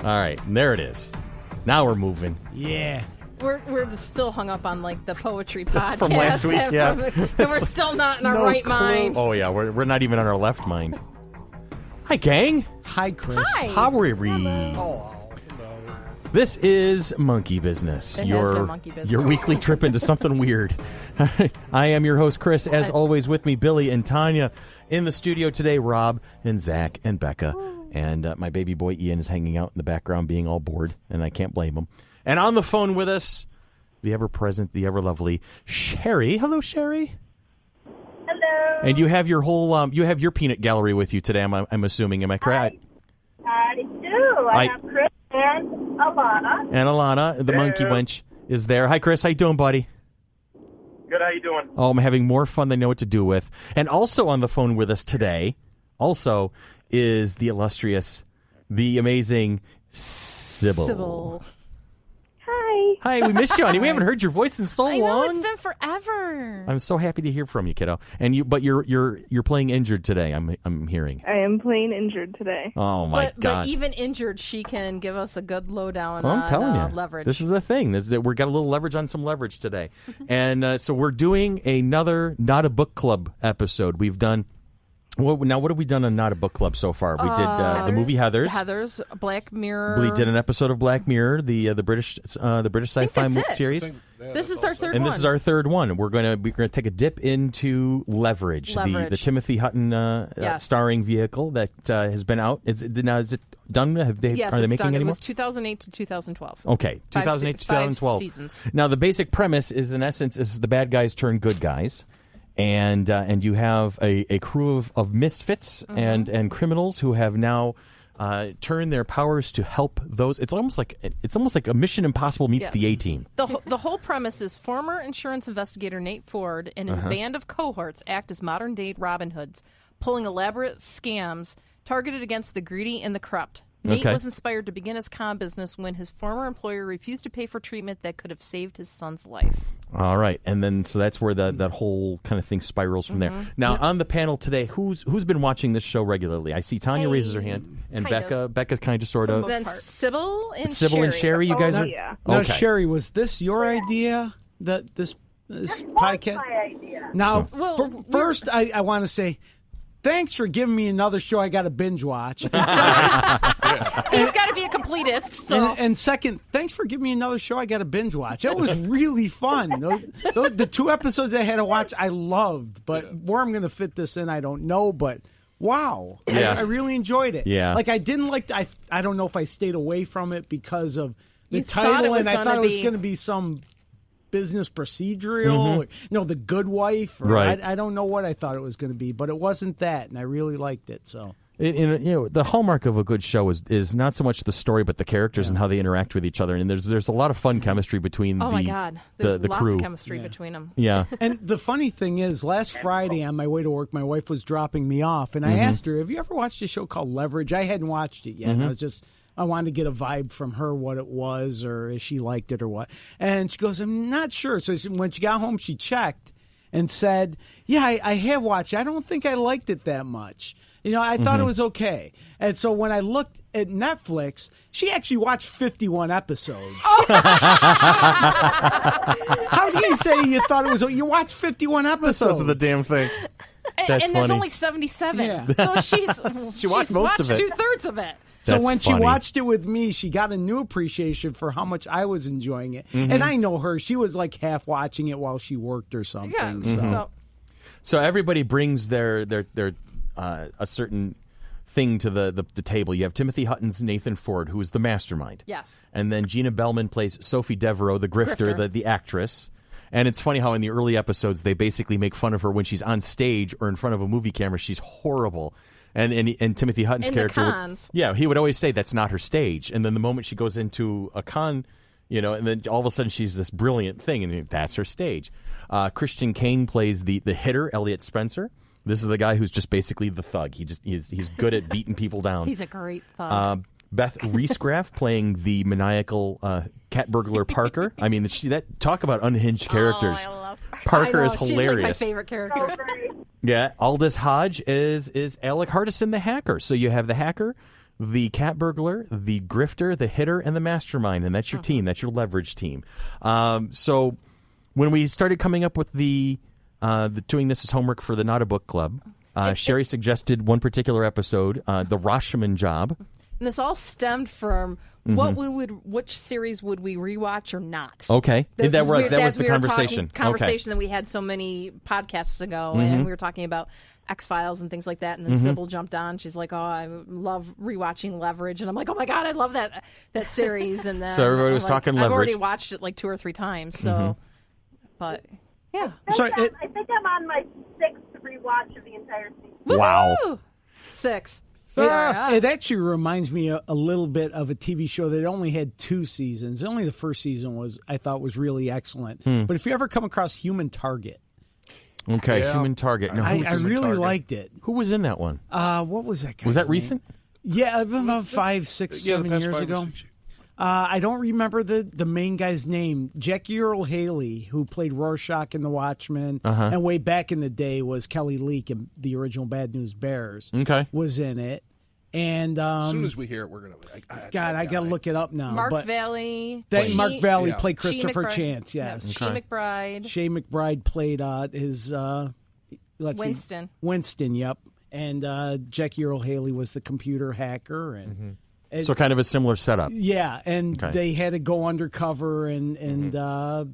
All right, and there it is. Now we're moving. Yeah. We're just still hung up on like the poetry podcast From last week, yeah. and we're still not in our right clue. mind. Oh yeah, we're not even on our left mind. Hi, gang. Hi, Chris. Hi. How are we? This is Monkey Business. It has been Monkey Business. Your weekly trip into something weird. I am your host, Chris. As always, with me, Billy and Tanya. In the studio today, Rob and Zach and Becca. Ooh. And my baby boy Ian is hanging out in the background being all bored, and I can't blame him. And on the phone with us, the ever-present, the ever-lovely Sherry. Hello, Sherry. Hello. And you have your whole, you have your peanut gallery with you today, I'm assuming. Am I correct? I do. I have Chris and Alana. And Alana, the monkey wench, is there. Hi, Chris. How you doing, buddy? Good. How you doing? Oh, I'm having more fun than I know what to do with. And also on the phone with us today, also, is the illustrious, the amazing Sybil. Hi, we missed you, honey. We haven't heard your voice in so long. I know, it's been forever. I'm so happy to hear from you, kiddo. And but you're playing injured today. I'm hearing. I am playing injured today. Oh my God! But even injured, she can give us a good lowdown on I'm telling you, leverage. This is a thing. We've got a little leverage on some leverage today, and so we're doing another Not a Book Club episode. We've done. Well, now, what have we done on Not a Book Club so far? We did the movie Heathers. Heathers, Black Mirror. We did an episode of Black Mirror, the British sci-fi series. This is our third one. And this is our third one. We're gonna take a dip into Leverage. The Timothy Hutton starring vehicle that has been out. Is it done? Yes, are they it's making done. any It more? was 2008 to 2012. Okay, 2008 to 2012. 5 seasons. Now, the basic premise is, in essence, is the bad guys turn good guys. And you have a crew of misfits and criminals who have now turned their powers to help those. It's almost like a Mission Impossible meets the A-Team. The whole premise is former insurance investigator Nate Ford and his band of cohorts act as modern-day Robin Hoods, pulling elaborate scams targeted against the greedy and the corrupt. Nate was inspired to begin his con business when his former employer refused to pay for treatment that could have saved his son's life. All right, and then so that's where that whole kind of thing spirals from there. Now, on the panel today, who's been watching this show regularly? I see Tanya raises her hand, and Becca kind of sort of. Then Sybil and Sherry, you guys are. Yeah. Now, Okay. Sherry, was this your idea? That this podcast? My idea. Now, So- first, I want to say, thanks for giving me another show I got to binge watch. He's got to be a completist. So. And second, thanks for giving me another show I got to binge watch. It was really fun. The 2 episodes I had to watch, I loved. But where I'm going to fit this in, I don't know. But wow, Yeah. I really enjoyed it. Yeah. Like I didn't like. I don't know if I stayed away from it because of the You thought it title, was and I thought it was be- going to be some business procedural, The Good Wife. Or Right. I don't know what I thought it was going to be, but it wasn't that, and I really liked it. So. The hallmark of a good show is not so much the story, but the characters and how they interact with each other. And there's a lot of fun chemistry between Oh my God! There's the lots crew. of chemistry between them. Yeah. And the funny thing is, last Friday on my way to work, my wife was dropping me off, and I asked her, "Have you ever watched a show called Leverage?" I hadn't watched it yet. And I wanted to get a vibe from her, what it was, or if she liked it or what. And she goes, "I'm not sure." So when she got home, she checked and said, "Yeah, I have watched it. I don't think I liked it that much. I thought it was okay." And so when I looked at Netflix, she actually watched 51 episodes. How do you say you thought it was? You watched 51 episodes of the damn thing. That's and there's funny. only 77. Yeah. So she's watched most of it. 2/3 of it. So That's when funny. she watched it with me, she got a new appreciation for how much I was enjoying it. And I know her; she was like half watching it while she worked or something. Yeah. So. So everybody brings their a certain thing to the table. You have Timothy Hutton's Nathan Ford, who is the mastermind. Yes. And then Gina-Bellman plays Sophie Devereaux, the grifter. The actress. And it's funny how in the early episodes they basically make fun of her when she's on stage or in front of a movie camera. She's horrible. And Timothy Hutton's In the character cons. he would always say that's not her stage. And then the moment she goes into a con, and then all of a sudden she's this brilliant thing, and that's her stage. Christian-Kane plays the hitter, Elliot Spencer. This is the guy who's just basically the thug. He's good at beating people down. He's a great thug. Beth-riesgraf playing the maniacal cat burglar Parker. I mean, talk about unhinged characters. Oh, I love her. Parker I know, is hilarious. She's like my favorite character. Yeah, Aldis-Hodge is Alec Hardison, the hacker. So you have the hacker, the cat burglar, the grifter, the hitter, and the mastermind, and that's your team. That's your leverage team. So when we started coming up with the doing this as homework for the Not a Book Club, Sherry suggested one particular episode, the Roshomon Job. And this all stemmed from which series would we rewatch or not? Okay, that was the conversation. Conversation that we had so many podcasts ago, and we were talking about X-Files and things like that. And then Sybil jumped on. She's like, "Oh, I love rewatching Leverage," and I'm like, "Oh my god, I love that series." And then so everybody was talking Leverage. I've already watched it like 2 or 3 times. So, but yeah. I think I'm on my 6th rewatch of the entire season. Wow, Woo-hoo! 6. It actually reminds me a little bit of a TV show that only had 2 seasons. Only the first season I thought was really excellent. But if you ever come across Human Target. Okay, yeah. Human Target. No, I really liked it. Who was in that one? What was that guy's Was that name? recent? Yeah, about 5, 6, 7 years ago. I don't remember the main guy's name. Jackie Earle Haley, who played Rorschach in The Watchmen, and way back in the day was Kelly Leak in the original Bad News Bears. Okay, was in it. And as soon as we hear it, we're gonna. God, I gotta look it up now. Mark Valley. Mark Valley played Christopher Chance. Yes, Shea McBride. Shea McBride played his. Winston. Winston. Yep. And Jackie Earle Haley was the computer hacker, and so kind of a similar setup. Yeah, and they had to go undercover, and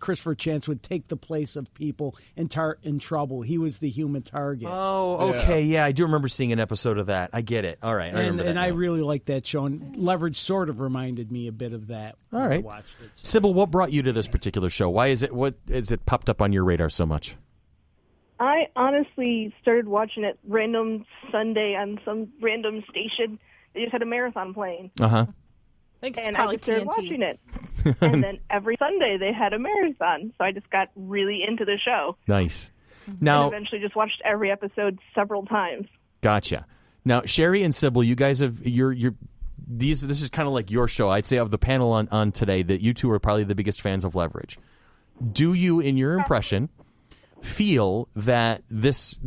Christopher Chance would take the place of people in trouble. He was the human target. Oh, okay. Yeah, I do remember seeing an episode of that. I get it. All right. I really liked that show. And Leverage sort of reminded me a bit of that when I watched it. So. Sybil, what brought you to this particular show? What is it popped up on your radar so much? I honestly started watching it random Sunday on some random station. They just had a marathon playing. And I just started watching it. And then every Sunday they had a marathon. So I just got really into the show. Nice. Now, and eventually just watched every episode several times. Gotcha. Now, Sherry and Sybil, you guys have this is kind of like your show. I'd say of the panel on today that you two are probably the biggest fans of Leverage. Do you, in your impression, feel that this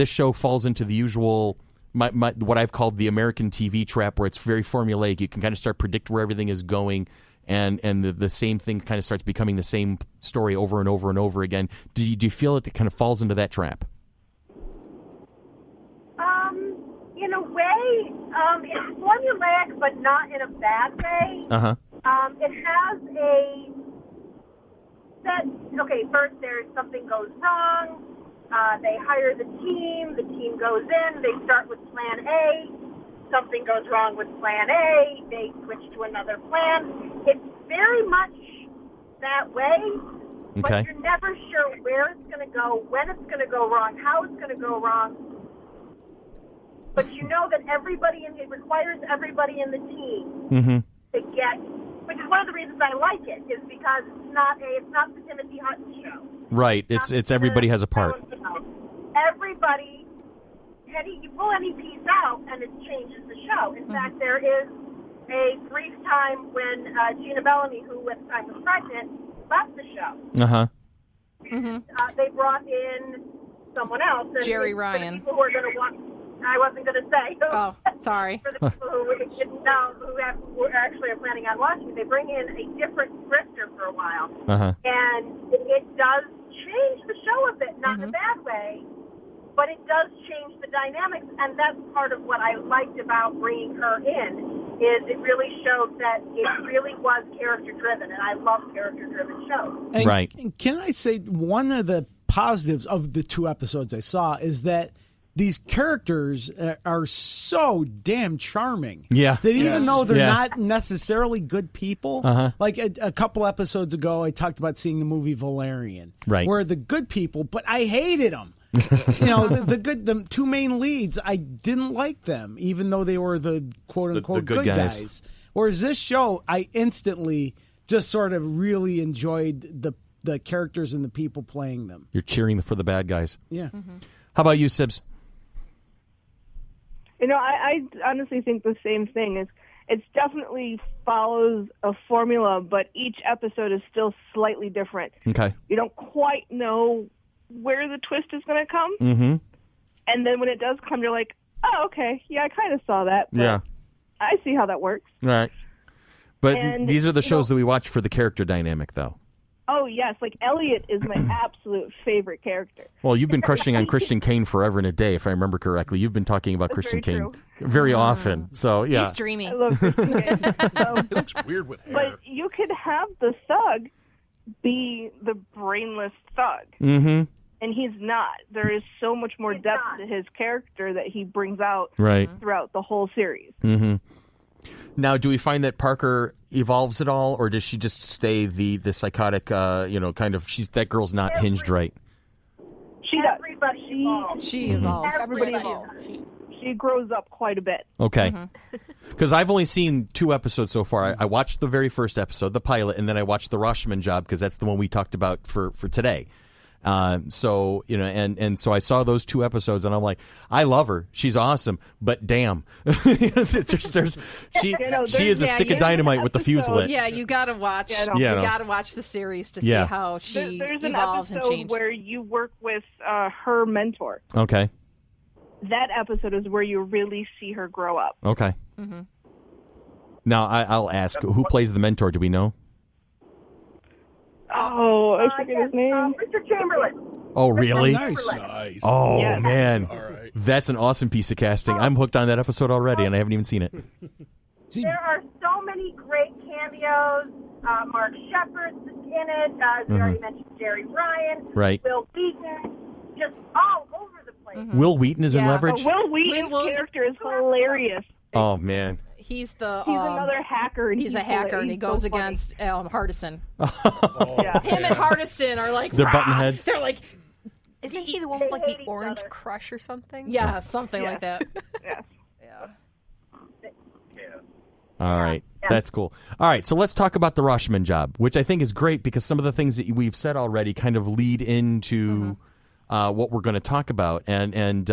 show falls into the usual what I've called the American TV trap, where it's very formulaic? You can kind of start predict where everything is going, and the same thing kind of starts becoming the same story over and over and over again. Do you feel it kind of falls into that trap? In a way, it's formulaic, but not in a bad way. It has a set. Okay, first there's something goes wrong. They hire the team goes in, they start with plan A, something goes wrong with plan A, they switch to another plan. It's very much that way, but you're never sure where it's going to go, when it's going to go wrong, how it's going to go wrong. But you know that it requires everybody in the team to get, which is one of the reasons I like it, is because it's not the Timothy Hutton show. Right. It's everybody has a part. Everybody, you pull any piece out and it changes the show. In fact, there is a brief time when Gina-Bellman, who at the time was pregnant, left the show. They brought in someone else. And Jerry Ryan. For the people who are going to watch, I wasn't going to say. Oh, sorry. For the people who didn't know, who actually are planning on watching, they bring in a different scripter for a while. And it does change the show a bit, not in a bad way, but it does change the dynamics, and that's part of what I liked about bringing her in, is it really showed that it really was character-driven, and I love character-driven shows. And can I say one of the positives of the 2 episodes I saw is that these characters are so damn charming. Yeah. That even though they're not necessarily good people, like a couple episodes ago, I talked about seeing the movie Valerian, where the good people, but I hated them. The 2 main leads, I didn't like them, even though they were the quote-unquote the good guys. Whereas this show, I instantly just sort of really enjoyed the characters and the people playing them. You're cheering for the bad guys. Yeah. How about you, Sibs? I honestly think the same thing. It definitely follows a formula, but each episode is still slightly different. Okay. You don't quite know where the twist is going to come. And then when it does come, you're like, oh, okay. Yeah, I kind of saw that. But Yeah. I see how that works. Right. But And, these are the shows that we watch for the character dynamic, though. Oh, yes. Like, Elliot is my absolute favorite character. Well, you've been crushing on Christian-Kane forever and a day, if I remember correctly. You've been talking about That's Christian-Kane very very often. So, yeah. He's dreamy. I love Christian-Kane. It looks weird with hair. But you could have the thug be the brainless thug. Mm-hmm. And he's not. There is so much more depth to his character that he brings out throughout the whole series. Mm-hmm. Now, do we find that Parker evolves at all, or does she just stay the psychotic, kind of, that girl's not hinged right? She does. Everybody evolves. She evolves. Everybody evolves. She grows up quite a bit. Okay. Because I've only seen 2 episodes so far. I watched the very first episode, the pilot, and then I watched the Roshomon Job, because that's the one we talked about for today. So, and so I saw those 2 episodes, and I'm like, I love her. She's awesome, but damn. She is a stick of dynamite with the fuse lit. Yeah, you got to watch. You got to watch the series to see how she There's evolves an and episode changes. where you work with her mentor. Okay. That episode is where you really see her grow up. Okay. Mm-hmm. Now, I'll ask, who plays the mentor? Do we know? Oh, I forget his name. Richard Chamberlain. Oh, really? Nice. Oh, Yes. man. All right. That's an awesome piece of casting. I'm hooked on that episode already, and I haven't even seen it. There are so many great cameos. Mark Shepard's in it. We already mentioned Jerry Ryan. Right. Will Wheaton. Just all over the place. Will Wheaton is in Yeah. Leverage? Will Wheaton's character is hilarious. Oh, man. He's the He's another hacker. And he's a hacker, and he goes so funny. against Hardison. Yeah. Him and Hardison are like They're button heads. They're like, Isn't he the one with like the orange crush or something? yeah, something like that. Yes. All right. That's cool. All right. So let's talk about the Roshomon Job, which I think is great because some of the things that we've said already kind of lead into what we're going to talk about. And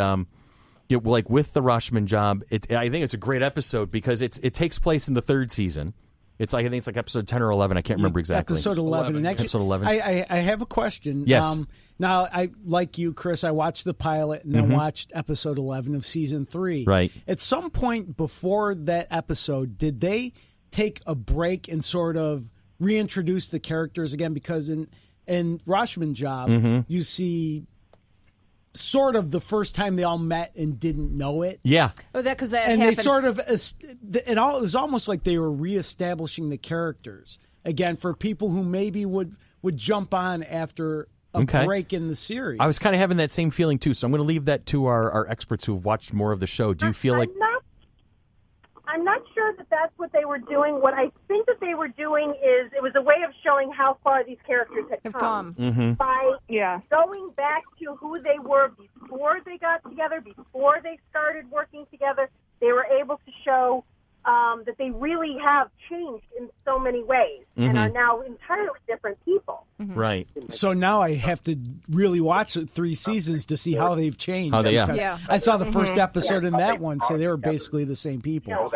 like with the Roshomon Job, I think it's a great episode because it takes place in the 3rd season. I think it's like episode 10 or 11. I can't remember exactly. Episode 11. And actually, episode 11. I have a question. Yes. Now, like you, Chris, I watched the pilot and then watched episode 11 of season 3. Right. At some point before that episode, did they take a break and sort of reintroduce the characters again? Because in Roshomon Job, you see sort of the first time they all met and didn't know it. Yeah. Oh, that because that And happened. they sort of it was almost like they were reestablishing the characters again for people who maybe would jump on after a break in the series. I was kind of having that same feeling too, so I'm going to leave that to our experts who have watched more of the show. Do you feel like I'm not sure that that's what they were doing. What I think that they were doing is it was a way of showing how far these characters had come. By going back to who they were before they got together, before they started working together, they were able to show that they really have changed in so many ways and are now entirely different people. Right. So now I have to really watch it 3 seasons to see how they've changed. Yeah. I saw the first episode in that one, so they were basically the same people.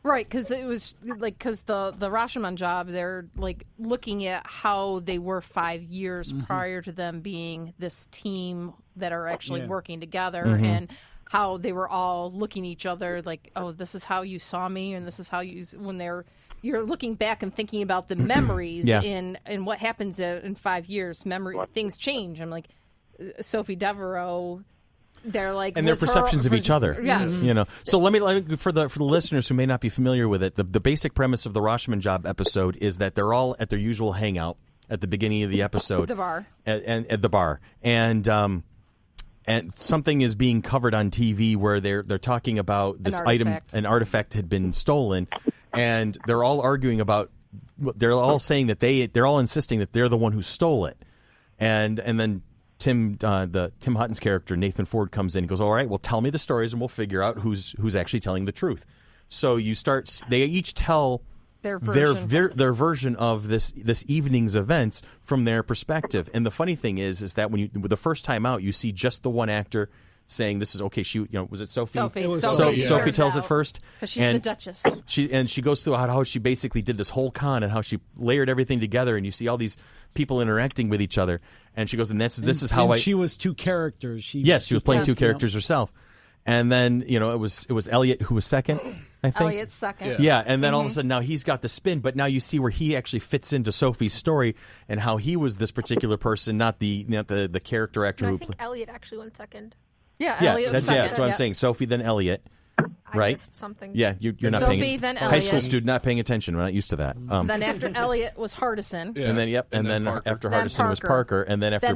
Right, because it was like the Roshomon Job. They're like looking at how they were 5 years prior to them being this team that are actually working together, and how they were all looking at each other like, oh, this is how you saw me, and this is how you're looking back and thinking about the memories and what happens in 5 years. Things change. I'm like Sophie Devereaux. They're like, and their perceptions of each other. Yes. So let me for the listeners who may not be familiar with it, the basic premise of the Roshomon Job episode is that they're all at their usual hangout at the beginning of the episode, the bar, at the bar, and something is being covered on TV where they're talking about this an artifact had been stolen, and they're all arguing about. They're all saying that they're all insisting that they're the one who stole it, and then. Tim Hutton's character Nathan Ford comes in and goes, all right, well, tell me the stories and we'll figure out who's actually telling the truth. So they each tell their version of this evening's events from their perspective. And the funny thing is that when the first time out, you see just the one actor saying this is okay. Was it Sophie? Sophie tells it first because she's the Duchess. She goes through how she basically did this whole con and how she layered everything together, and you see all these people interacting with each other. And she goes, this is how she was 2 characters. She was playing 2 characters herself. And then, it was Elliot who was second, I think. Elliot's second. Yeah, and then all of a sudden now he's got the spin, but now you see where he actually fits into Sophie's story and how he was this particular person, not the character actor No, who I think Elliot actually went second. Yeah, Yeah, Elliot was that's second. so I'm saying Sophie then Elliot. I Right? missed something. Yeah, you're not Sophie, paying then high school Elliot. student not paying attention. We're not used to that. Then after Elliot was Hardison. Yeah. And then Parker. after Then Hardison was Parker, and then after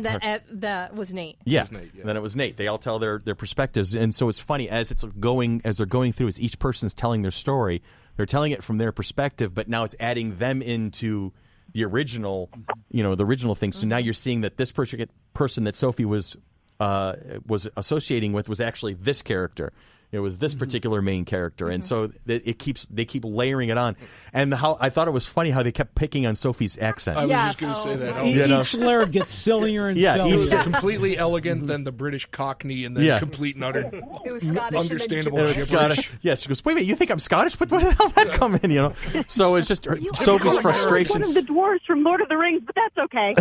that was Nate. Yeah. Nate, yeah. Then it was Nate. They all tell their perspectives, and so it's funny as they're going through, as each person's telling their story, they're telling it from their perspective, but now it's adding them into the original, the original thing. So now you're seeing that this person that Sophie was associating with was actually this character. It was this particular main character, and so they keep layering it on. And how I thought it was funny how they kept picking on Sophie's accent. I was Yes. just going to say that. Each layer gets sillier and Yeah, sillier. It was completely elegant, then the British Cockney, and then complete and utter It was Scottish understandable and then gibberish. Scottish. Yeah, she goes, wait a minute, you think I'm Scottish? But where the hell did that come in, So it's just Sophie's frustration. One of the dwarves from Lord of the Rings, but that's okay.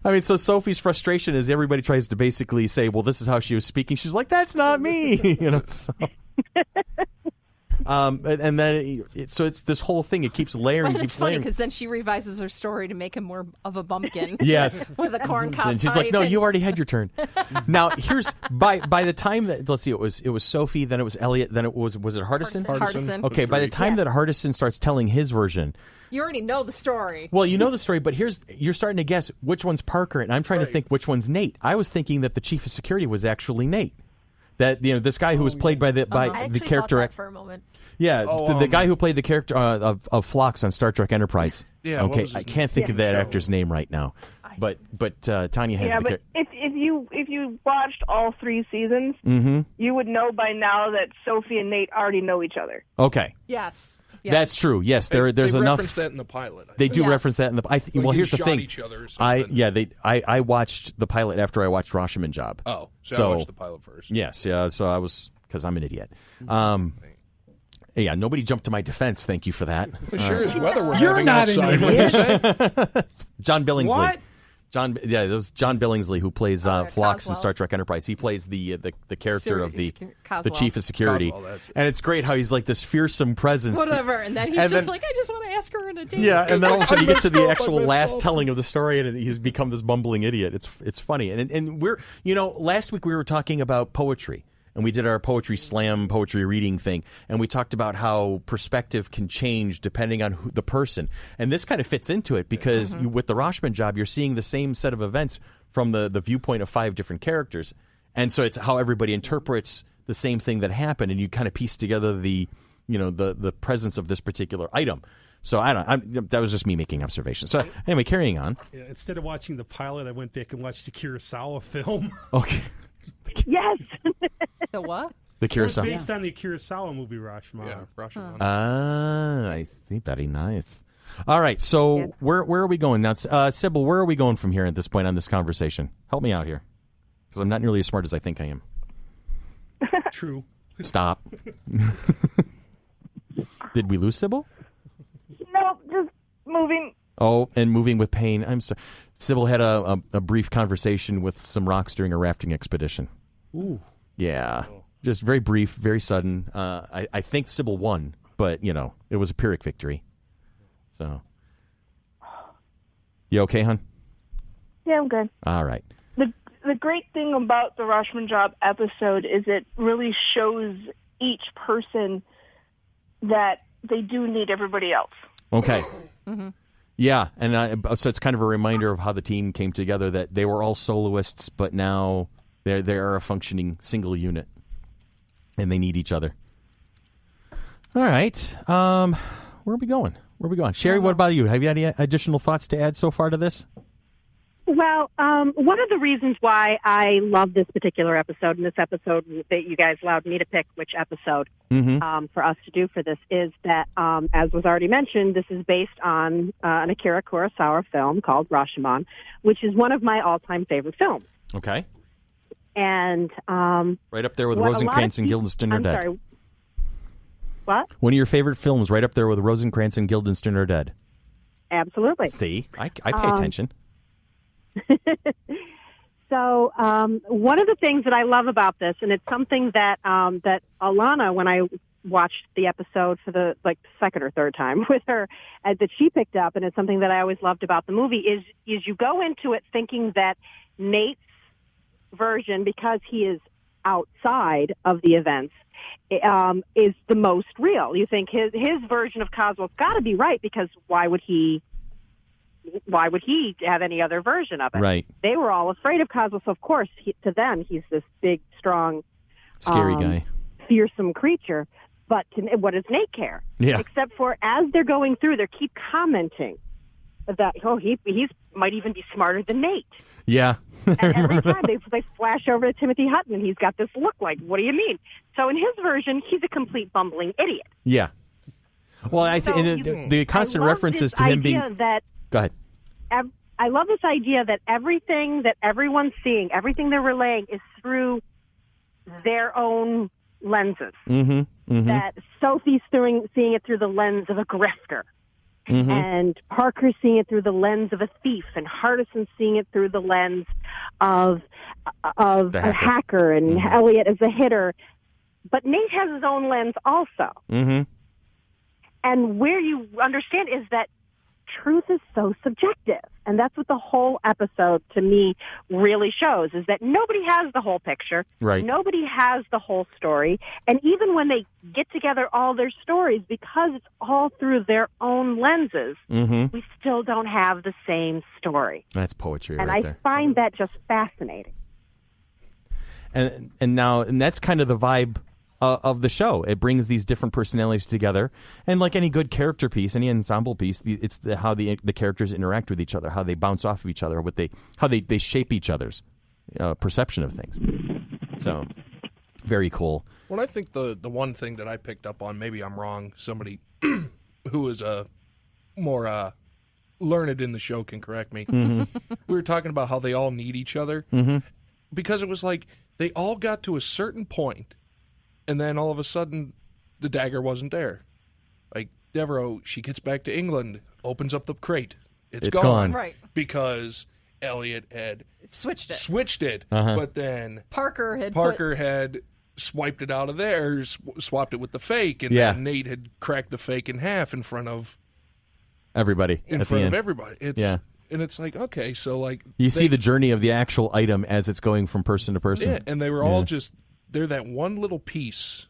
I mean, so Sophie's frustration is everybody tries to basically say, well, this is how she was speaking. She's like, that's not me, So. And then, so it's this whole thing. It keeps layering. But It it's keeps funny layering. because then she revises her story to make him more of a bumpkin. Yes. With a corn cob And she's like, no, you already had your turn. Now, here's by the time that, let's see, it was Sophie, then it was Elliot, then it was it Hardison? Hardison. Okay, by the time that Hardison starts telling his version, You already know the story. well, you know the story, but you're starting to guess which one's Parker, and I'm trying to think which one's Nate. I was thinking that the chief of security was actually Nate. That this guy who was played by I the actually character, thought that for a moment. yeah, the guy who played the character of Phlox on Star Trek Enterprise. Yeah, what okay, was his I can't think of that show? actor's name right now, but Tanya has Yeah, the but character. if you watched all 3 seasons, you would know by now that Sophie and Nate already know each other. Okay, Yes. that's true. Yes, there's they enough. reference that in the pilot. They do Yes. reference that in the. Well, you here's the shot thing. each other or something. I watched the pilot after I watched Roshomon Job. Oh, so I watched the pilot first. Yes, yeah. So I was because I'm an idiot. Yeah, nobody jumped to my defense. Thank you for that. It sure is weather we're You're having not an outside. What you say? John Billingsley. What? It was John Billingsley who plays Phlox in Coswell. Star Trek Enterprise. He plays the character of the Coswell. chief of security, Coswell, that's it. and it's great how he's like this fearsome presence. Whatever. And then he's And just then- like, I just want to ask her on a date. Yeah, and then all of a sudden you get to the messed up, actual I messed last up. telling of the story, and he's become this bumbling idiot. It's funny, and we're last week we were talking about poetry, and we did our poetry slam, poetry reading thing, and we talked about how perspective can change depending on the person, and this kind of fits into it because with the Roshomon Job, you're seeing the same set of events from the viewpoint of 5 different characters, and so it's how everybody interprets the same thing that happened, and you kind of piece together the presence of this particular item. So that was just me making observations. So anyway, carrying on. Yeah, instead of watching the pilot, I went back and watched the Kurosawa film. Okay, Yes. The what? the It was Kurosawa. based on the Kurosawa movie Roshomon. Yeah, Roshomon. I see. Very nice. All right, so where are we going now? Sybil, where are we going from here at this point on this conversation? Help me out here, because I'm not nearly as smart as I think I am. True. Stop. Did we lose Sybil? No, just moving. Oh, and moving with pain. I'm sorry. Sybil had a brief conversation with some rocks during a rafting expedition. Ooh. Yeah, just very brief, very sudden. I think Sybil won, but it was a Pyrrhic victory. So, you okay, hon? Yeah, I'm good. All right. The great thing about the Roshomon Job episode is it really shows each person that they do need everybody else. Okay. Yeah, and so it's kind of a reminder of how the team came together, that they were all soloists, but now they are a functioning single unit, and they need each other. All right. Where are we going? Sherry, what about you? Have you had any additional thoughts to add so far to this? Well, one of the reasons why I love this particular episode, and this episode that you guys allowed me to pick which episode for us to do for this, is that, as was already mentioned, this is based on an Akira Kurosawa film called Roshomon, which is one of my all-time favorite films. Okay. And right up there with what a lot of Rosencrantz and people- Guildenstern are I'm dead. sorry. What? One of your favorite films, right up there with Rosencrantz and Guildenstern are dead. Absolutely. See, I pay attention. So one of the things that I love about this, and it's something that that Alana, when I watched the episode for the second or third time with her, that she picked up, and it's something that I always loved about the movie, is you go into it thinking that Nate's version, because he is outside of the events, is the most real. You think his version of Cosmo's got to be right, because why would he have any other version of it? Right. They were all afraid of Cosmo, so of course, to them, he's this big, strong, scary guy, fearsome creature. But what does Nate care? Yeah. Except for as they're going through, they keep commenting that, he might even be smarter than Nate. Yeah. And every time they flash over to Timothy Hutton, and he's got this look like, what do you mean? So in his version, he's a complete bumbling idiot. Yeah. Well, I think the constant references to him being... Go ahead. I love this idea that everything that everyone's seeing, everything they're relaying is through their own lenses. Mm-hmm. Mm-hmm. That Sophie's seeing it through the lens of a grifter. Mm-hmm. And Parker's seeing it through the lens of a thief, and Hardison's seeing it through the lens of a hacker, and Elliot as a hitter. But Nate has his own lens also. Mm-hmm. And where you understand is that truth is so subjective. And that's what the whole episode, to me, really shows, is that nobody has the whole picture. Right. Nobody has the whole story. And even when they get together all their stories, because it's all through their own lenses, we still don't have the same story. That's poetry and right I there. find that just fascinating. And that's kind of the vibe of the show. It brings these different personalities together, and like any good character piece, any ensemble piece, it's how the characters interact with each other, how they bounce off of each other, how they shape each other's perception of things. So, very cool. Well, I think the one thing that I picked up on, maybe I'm wrong, somebody who is more learned in the show can correct me. We were talking about how they all need each other, because it was like they all got to a certain point, and then all of a sudden, the dagger wasn't there. Like, Devereaux, she gets back to England, opens up the crate. It's gone. Right. Because Elliot had switched it. But then Parker had swiped it out of there, swapped it with the fake, and then Nate had cracked the fake in half in front of everybody. In front of everybody. And it's like, okay, so like... You see the journey of the actual item as it's going from person to person. Yeah, and they were all just... They're that one little piece.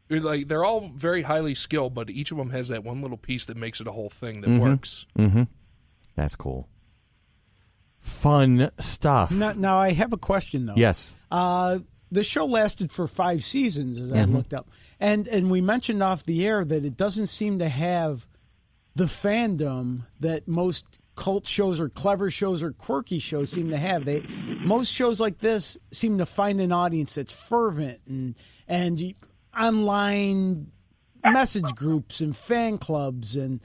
They're all very highly skilled, but each of them has that one little piece that makes it a whole thing that works. Mm-hmm. That's cool. Fun stuff. Now, I have a question, though. Yes. The show lasted for 5 seasons, as I looked up. And we mentioned off the air that it doesn't seem to have the fandom that most cult shows or clever shows or quirky shows seem to have. Most shows like this seem to find an audience that's fervent and online message groups and fan clubs. And,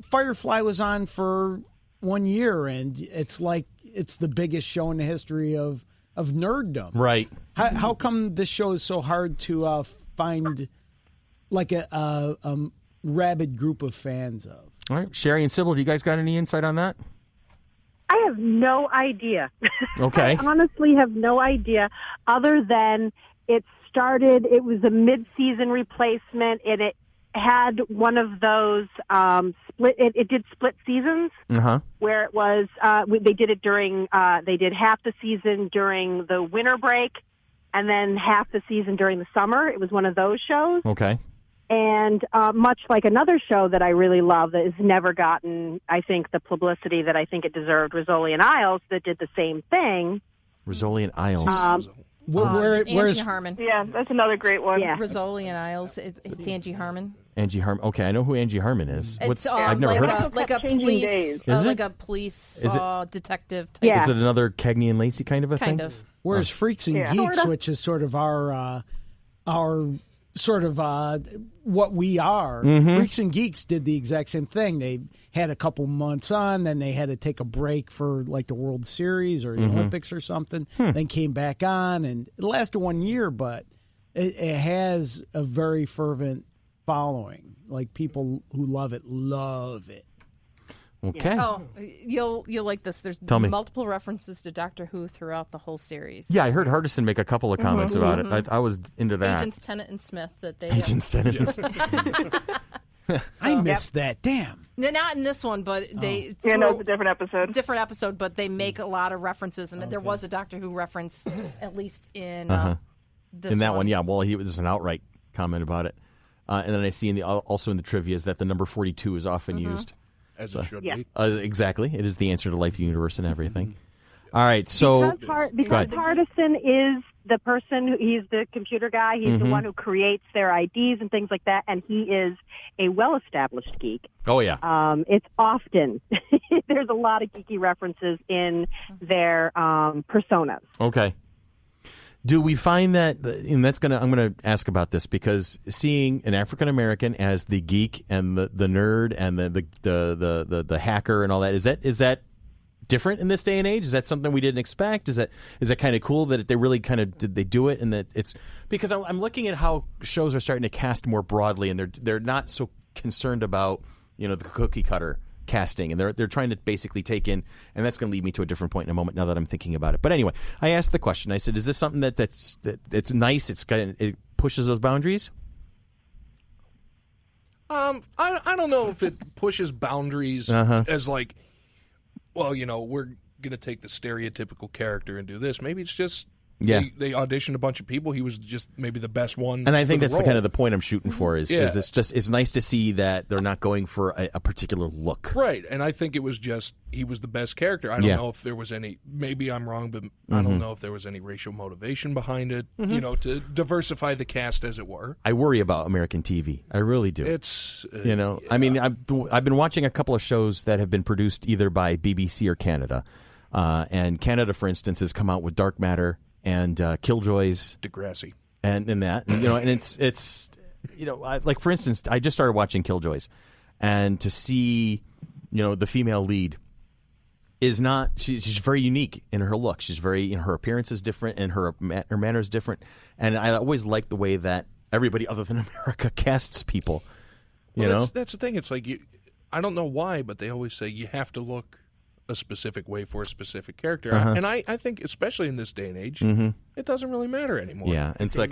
Firefly was on for 1 year, and it's like it's the biggest show in the history of nerddom. Right. How come this show is so hard to find like a rabid group of fans of? All right. Sherry and Sybil, have you guys got any insight on that? I have no idea. Okay. I honestly have no idea, other than it was a mid-season replacement, and it had one of those it did split seasons, where it was, they did it during, they did half the season during the winter break, and then half the season during the summer. It was one of those shows. Okay. And much like another show that I really love that has never gotten, I think, the publicity that I think it deserved, Rizzoli and Isles, that did the same thing. Rizzoli and Isles. Angie Harmon. Yeah, that's another great one. Yeah. Rizzoli and Isles. It's Angie Harmon. Angie Harmon. Okay, I know who Angie Harmon is. I've never heard. Like a police, a police detective type. Yeah. Is it another Cagney and Lacey kind of a thing? Kind of. Whereas Freaks and Geeks, which is sort of our sort of what we are. Freaks and Geeks did the exact same thing. They had a couple months on, then they had to take a break for like the World Series or the Olympics or something, then came back on, and it lasted 1 year, but it has a very fervent following. Like, people who love it. Okay. Oh, you'll like this. There's multiple references to Doctor Who throughout the whole series. Yeah, I heard Hardison make a couple of comments about it. I was into that. Agents Tennant and Smith. Agents Tennant and Smith. I missed that. Damn. No, not in this one, but they. Yeah, no, it's a different episode. Different episode, but they make a lot of references, and there was a Doctor Who reference, at least in this in that one. Yeah, well, there's an outright comment about it, and then I see also in the trivia is that the number 42 is often used. As it should be. Exactly. It is the answer to life, the universe, and everything. All right, so... Because Hardison is the person, he's the computer guy, he's the one who creates their IDs and things like that, and he is a well-established geek. Oh, yeah. It's often, there's a lot of geeky references in their personas. Okay. Do we find that, and I'm going to ask about this, because seeing an African American as the geek and the nerd and the hacker and all that, is that different in this day and age? Is that something we didn't expect? Is that kind of cool that they really did they do it, and that it's because I'm looking at how shows are starting to cast more broadly, and they're not so concerned about the cookie cutter casting, and they're trying to basically take in, and that's going to lead me to a different point in a moment now that I'm thinking about it. But anyway, I asked the question. I said, is this something that's nice? It pushes those boundaries? I don't know if it pushes boundaries as like, well, we're going to take the stereotypical character and do this. Maybe it's just they auditioned a bunch of people. He was just maybe the best one. And I think that's kind of the point I'm shooting for is it's nice to see that they're not going for a particular look. Right. And I think it was just he was the best character. I don't know if there was any, maybe I'm wrong, but I don't know if there was any racial motivation behind it, to diversify the cast, as it were. I worry about American TV. I really do. It's, I mean, I've been watching a couple of shows that have been produced either by BBC or Canada. And Canada, for instance, has come out with Dark Matter and Killjoys, Degrassi, and that, and it's like, for instance, I just started watching Killjoys, and to see, the female lead is not she's very unique in her look. She's very her appearance is different, and her manner is different, and I always like the way that everybody other than America casts people. That's the thing. It's like I don't know why, but they always say you have to look a specific way for a specific character. And I think, especially in this day and age, it doesn't really matter anymore. Yeah, and so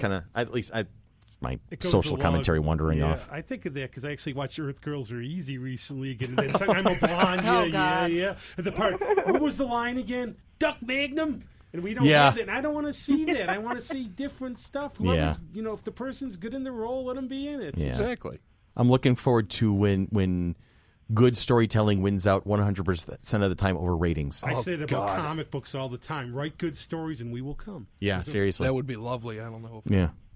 my social commentary wandering off. I think of that because I actually watched Earth Girls Are Easy recently again. And then I'm a blonde. Yeah. And the part, what was the line again? Duck Magnum? And we don't have that. And I don't want to see that. I want to see different stuff. Whoever's, if the person's good in the role, let them be in it. Yeah. Exactly. I'm looking forward to when good storytelling wins out 100% of the time over ratings. I say it about comic books all the time. Write good stories and we will come. Yeah, seriously. That would be lovely. I don't know if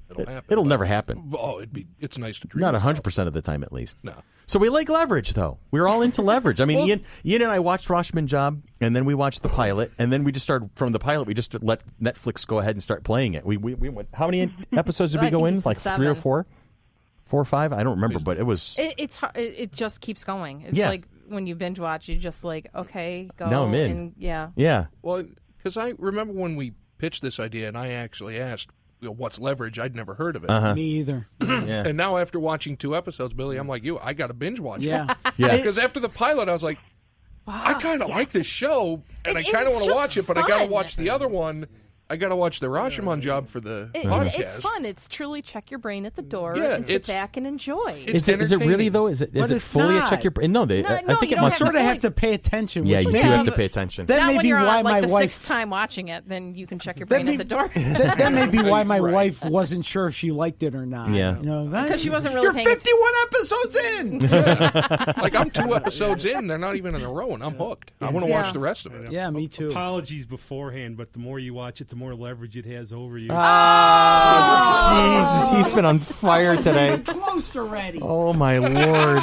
it'll happen. It'll never happen. Oh, it's nice to dream. Not 100% of the time, at least. No. So we like Leverage, though. We're all into Leverage. I mean, Ian and I watched Roshomon Job, and then we watched the pilot, and then we just started from the pilot. We just let Netflix go ahead and start playing it. We went. How many episodes did we go in? Like 3 or 4? 4 or 5? I don't remember, but it was. It's hard. It just keeps going. It's like when you binge watch, you're just like, okay, go. Now I'm in. And, yeah. Well, because I remember when we pitched this idea, and I actually asked, what's Leverage? I'd never heard of it. Me either. And now after watching 2 episodes, Billy, I'm like you. I got to binge watch it. Yeah. Because after the pilot, I was like, wow, I kind of like this show, and I kind of want to watch it, but I got to watch the other one. I got to watch the Roshomon Job for the podcast. It's fun. It's truly check your brain at the door Yeah, and sit back and enjoy. Is it really, though? Is it fully a check your brain? No, I think it must. You sort of have to pay attention. Yeah, you do have to pay attention. That Not may when be you're why on my the wife. 6th time watching it, then you can check your brain at the door. That may be why my wife wasn't sure if she liked it or not. Yeah. Because she wasn't really You're paying 51 episodes in! Like, I'm 2 episodes in, they're not even in a row, and I'm hooked. I want to watch the rest of it. Yeah, me too. Apologies beforehand, but the more you watch it, the more leverage it has over you. Oh, Jesus. He's been on fire today. Close already. Oh, my Lord.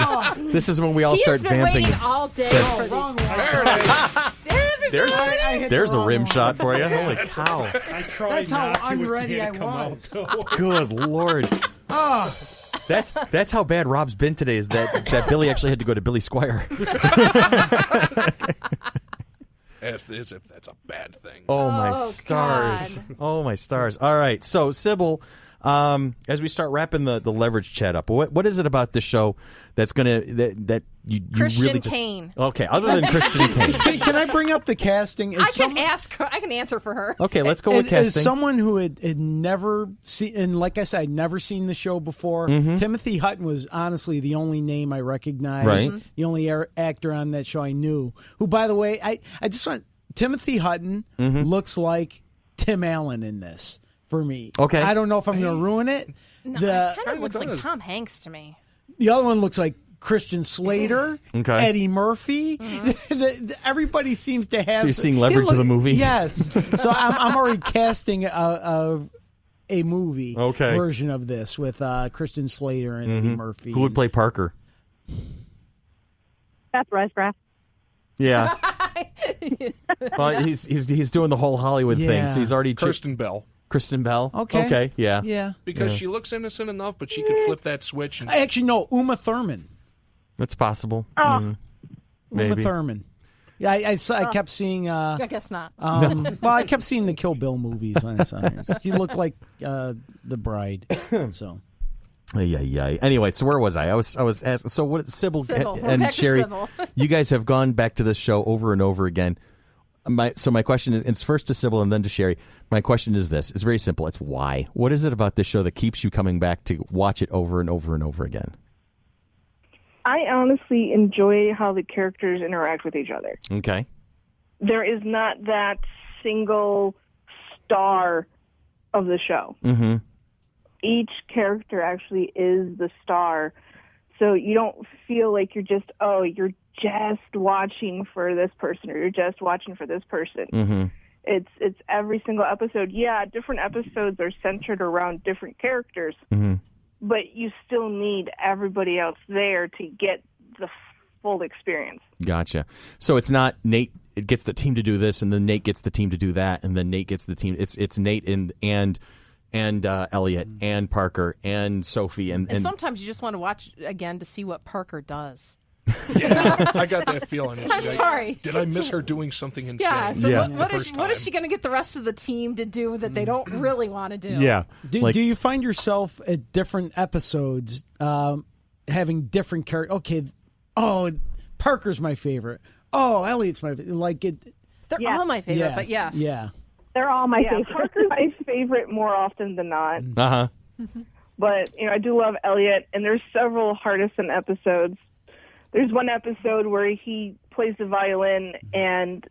This is when we all start vamping. He's been waiting all day for these. There's a rim shot for you. Holy cow. I tried That's how not to. unready I It come was. out, Good Lord. That's how bad Rob's been today, is that Billy actually had to go to Billy Squire. As if that's a bad thing. Oh, my stars. God. Oh, my stars. All right. So, Sybil, as we start wrapping the Leverage chat up, what is it about this show that's going to that you Christian really just... Kane. Okay, other than Christian Kane. Can I bring up the casting? I can answer for her. Okay, let's go with casting. As someone who had never seen, and like I said, I'd never seen the show before, Timothy Hutton was honestly the only name I recognized. Right. The only actor on that show I knew. Who, by the way, I just want... Timothy Hutton looks like Tim Allen in this for me. Okay. I don't know if I'm going to ruin it. No, it kind of looks like Tom Hanks to me. The other one looks like Christian Slater, Eddie Murphy. Everybody seems to have... So you're seeing leverage of the movie? Yes. So I'm already casting a movie version of this with Christian Slater and Eddie Murphy. Who would play Parker? Beth-riesgraf. Yeah. Well, he's doing the whole Hollywood thing, so he's already... Kristen Bell. Kristen Bell? Okay. Yeah. Because she looks innocent enough, but she could flip that switch. And... Actually, no, Uma Thurman. That's possible. Uma Maybe. Thurman. Yeah, I kept seeing... I guess not. Well, I kept seeing the Kill Bill movies when I saw her. She looked like the bride. So... Yeah. Anyway, so where was I? I was asking. So what? Sybil and Sherry, you guys have gone back to this show over and over again. My question is, it's first to Sybil and then to Sherry. My question is this: it's very simple. It's why. What is it about this show that keeps you coming back to watch it over and over and over again? I honestly enjoy how the characters interact with each other. Okay. There is not that single star of the show. Mm-hmm. Each character actually is the star, so you don't feel like you're just watching for this person or you're just watching for this person. Mm-hmm. It's every single episode. Yeah, different episodes are centered around different characters, but you still need everybody else there to get the full experience. Gotcha. So it's not Nate gets the team to do this, and then Nate gets the team to do that, and then Nate gets the team. It's Nate and Elliot and Parker and Sophie and sometimes you just want to watch again to see what Parker does. Yeah, I got that feeling. I'm sorry. Did I miss her doing something insane? Yeah. So what is she going to get the rest of the team to do that they don't really want to do? Yeah. Do you find yourself at different episodes having different characters? Okay. Oh, Parker's my favorite. Oh, Elliot's my favorite. Like it. They're all my favorite, but yes. Yeah. They're all my favorite. Parker's my favorite more often than not. Uh-huh. But, I do love Elliot, and there's several Hardison episodes. There's one episode where he plays the violin, and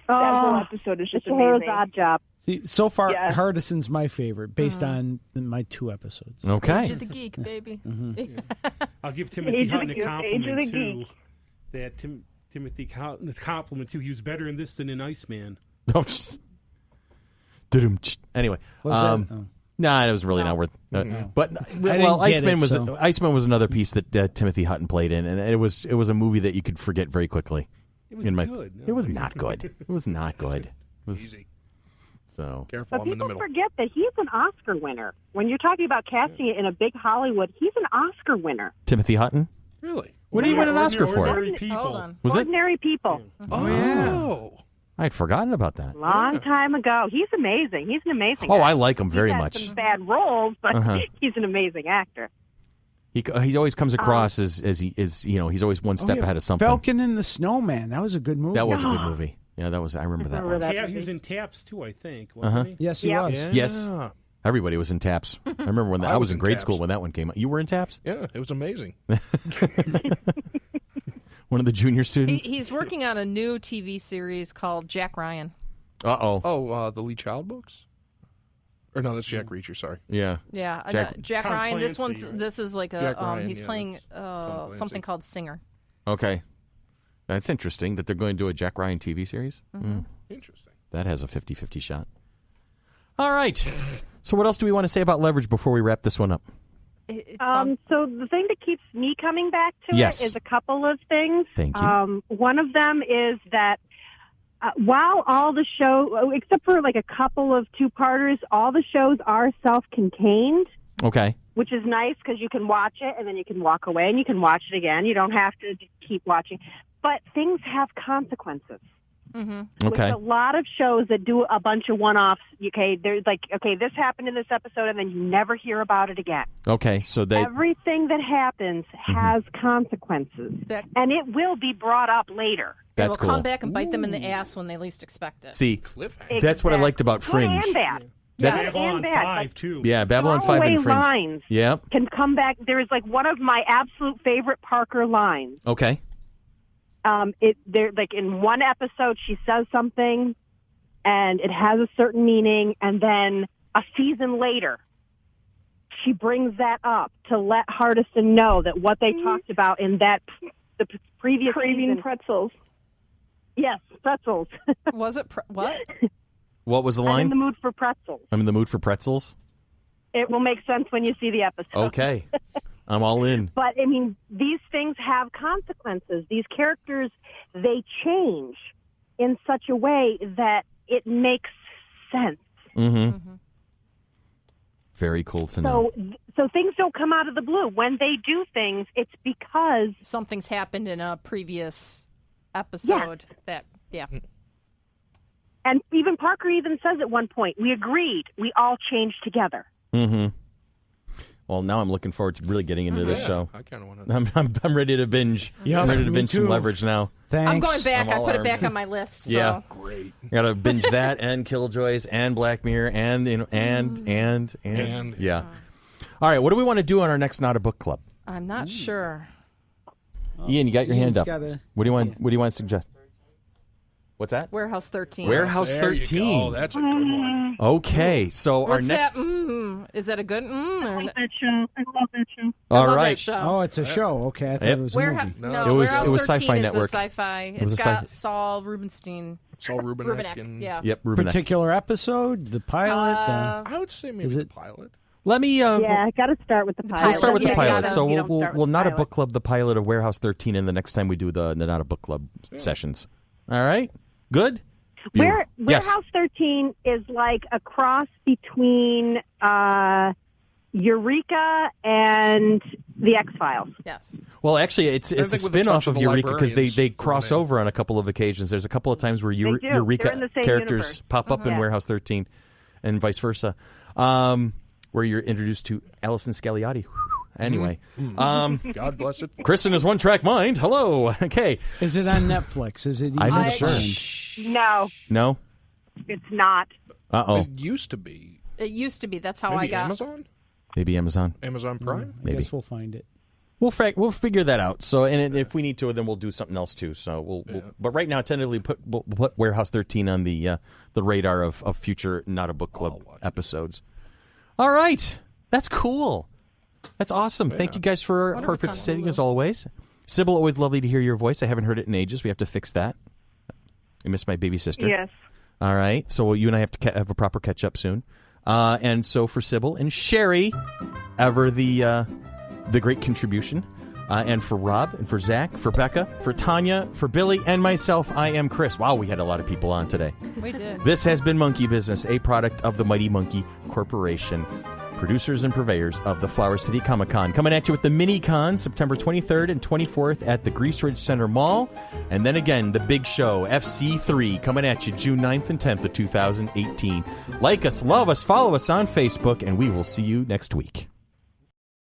that whole episode is just amazing. Odd Job. See, so far, Hardison's my favorite, based on my 2 episodes. Okay. Age of the Geek, baby. I'll give Timothy Hutton a compliment, too. That Timothy Hutton a compliment, too. He was better in this than in Iceman. Anyway, it was really not worth. But Iceman was another piece that Timothy Hutton played in, and it was a movie that you could forget very quickly. It was good. It was not good. It was not good. It was easy. So careful, I'm in the middle. People forget that he's an Oscar winner. When you're talking about casting it in a big Hollywood, he's an Oscar winner. Timothy Hutton. Really? What did he win an Oscar for? Ordinary People. Hold on. Was Ordinary People. Oh yeah. I had forgotten about that. Long time ago. He's amazing. He's an amazing actor. I like him very much. Some bad roles, but he's an amazing actor. He always comes across as he is. He's always one step ahead of something. Falcon and the Snowman. That was a good movie. That was a good movie. Yeah, that was. I remember that one. He was in Taps too, I think. Wasn't he? Yes, he was. Yeah. Yes, everybody was in Taps. I remember when I was in grade school when that one came out. You were in Taps? Yeah, it was amazing. One of the junior students. He's working on a new TV series called Jack Ryan. Oh, the Lee Child books? Or no, that's Jack Reacher, sorry. Yeah. Yeah, Jack Ryan. Clancy, This is like Jack Ryan, he's playing something called Singer. Okay. That's interesting that they're going to do a Jack Ryan TV series. Interesting. That has a 50-50 shot. All right. So what else do we want to say about Leverage before we wrap this one up? So the thing that keeps me coming back to it is a couple of things. Thank you. One of them is that while all the show, except for like a couple of 2-parters, all the shows are self-contained. Okay. Which is nice because you can watch it and then you can walk away and you can watch it again. You don't have to keep watching. But things have consequences. Mm-hmm. Okay. With a lot of shows that do a bunch of one-offs, okay, there's like, okay, this happened in this episode, and then you never hear about it again. Okay, so everything that happens has consequences, and it will be brought up later. It will come back and bite them in the ass when they least expect it. See, that's what I liked about Fringe. Good and bad. Babylon 5, too. Yeah, Babylon 5 and Fringe. Lines can come back. There is like one of my absolute favorite Parker lines. Okay. There, like in one episode, she says something, and it has a certain meaning, and then a season later, she brings that up to let Hardison know that what they talked about in the previous craving season. Pretzels. Yes, pretzels. Was it what? What was the line? I'm in the mood for pretzels. I'm in the mood for pretzels. It will make sense when you see the episode. Okay. I'm all in. But, I mean, these things have consequences. These characters, they change in such a way that it makes sense. Mm-hmm. Very cool to know. So things don't come out of the blue. When they do things, it's because something's happened in a previous episode. And even Parker even says at one point, we agreed. We all changed together. Mm-hmm. Well, now I'm looking forward to really getting into this show. I kind of want to. I'm ready to binge. Yep, I'm ready to binge some Leverage now. Thanks. I'm going back. I put it arms. back on my list. So. Yeah, great. Got to binge that and Killjoys and Black Mirror and and yeah. All right, what do we want to do on our next Not a Book Club? I'm not sure. Ian, you got your hand up. What do you want? Yeah. What do you want to suggest? What's that? Warehouse 13. Warehouse 13. Oh, that's a good one. Okay, so our next. Is that a good? I love that show. All right. Oh, it's a show. Okay, I thought it was a movie. No, it was Warehouse Sci-Fi 13 Network. Is a sci-fi. It was It's a got sci-fi. Saul Rubenstein. Saul Rubenek. And, yeah. Yep, Rubenek. Particular episode, the pilot. I would say maybe Is the it- pilot. Let me. Yeah, I got to start with the pilot. We'll start with the Yeah, pilot. yeah, So you don't we'll start with Not a the Book Club, the pilot of Warehouse 13, and the next time we do the Not a Book Club sessions. All right? Good? Beautiful. Yes. Warehouse 13 is like a cross between Eureka and the X-Files. Yes. Well, actually, it's a think with a spin-off touch of of the Eureka because they librarians cross for me. over on a couple of occasions. There's a couple of times where do. They're in Eureka the same characters universe. pop up in Yeah. Warehouse 13 and vice versa, where you're introduced to Allison Scagliotti. Anyway, God bless it. Chris in his one-track mind. Hello. Okay. Is it on Netflix? Is it easy I'm not to sure. find? No, No? it's not. Uh-oh. It used to be. It used to be. That's how Maybe I got. Amazon? Maybe Amazon. Amazon Prime? I Maybe. guess we'll find it. We'll figure that out. So, and if we need to, then we'll do something else too. So, we'll but right now, tentatively we'll put Warehouse 13 on the radar of future Not a Book Club episodes. All right, that's cool. That's awesome. Thank you guys for participating as always. Sybil, always lovely to hear your voice. I haven't heard it in ages. We have to fix that. I miss my baby sister. Yes. All right, so you and I have to have a proper catch up soon. And so for Sybil and Sherry, ever the great contribution. And for Rob, and for Zach, for Becca, for Tanya, for Billy, and myself, I am Chris. Wow, we had a lot of people on today. We did. This has been Monkey Business, a product of the Mighty Monkey Corporation, producers and purveyors of the Flower City Comic-Con. Coming at you with the Mini-Con, September 23rd and 24th at the Grease Ridge Center Mall. And then again, the big show, FC3, coming at you June 9th and 10th of 2018. Like us, love us, follow us on Facebook, and we will see you next week.